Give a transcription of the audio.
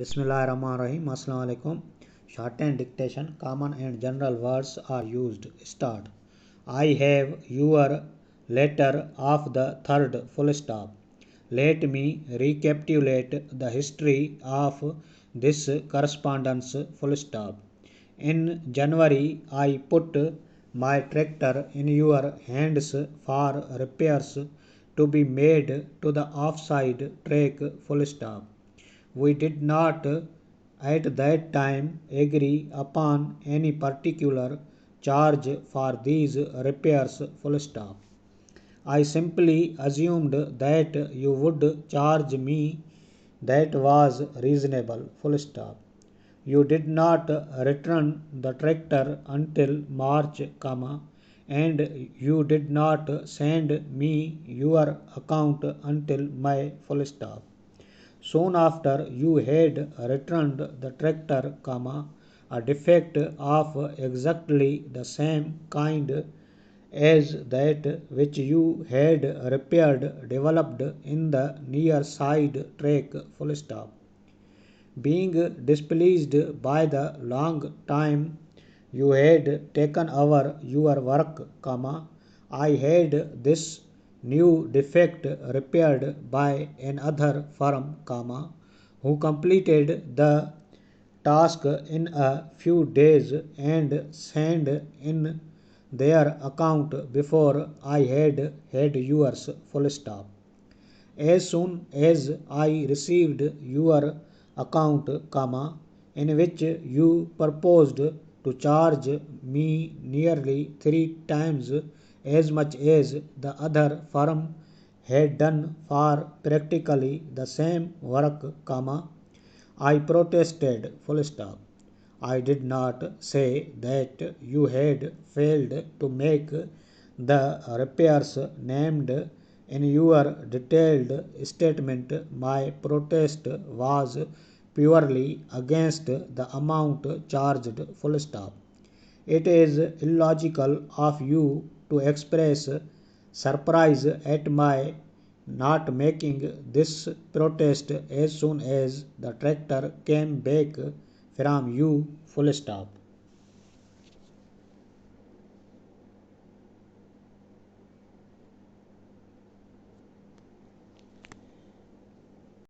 Bismillahirrahmanirrahim. Assalamu alaikum. Shorthand dictation, common and general words are used. Start. I have your letter of the third full stop. Let me recapitulate the history of this correspondence full stop. In January, I put my tractor in your hands for repairs to be made to the offside track full stop. We did not at that time agree upon any particular charge for these repairs full stop. I simply assumed that you would charge me that was reasonable full stop. You did not return the tractor until March, and you did not send me your account until May full stop. Soon after you had returned the tractor, a defect of exactly the same kind as that which you had repaired developed in the near side track full stop. Being displeased by the long time you had taken over your work, I had this new defect repaired by another firm, who completed the task in a few days and sent in their account before I had yours full stop. As soon as I received your account, in which you proposed to charge me nearly 3 times as much as the other firm had done for practically the same work, I protested full stop. I did not say that you had failed to make the repairs named in your detailed statement. My protest was purely against the amount charged full stop. It is illogical of you to express surprise at my not making this protest as soon as the tractor came back from you full stop.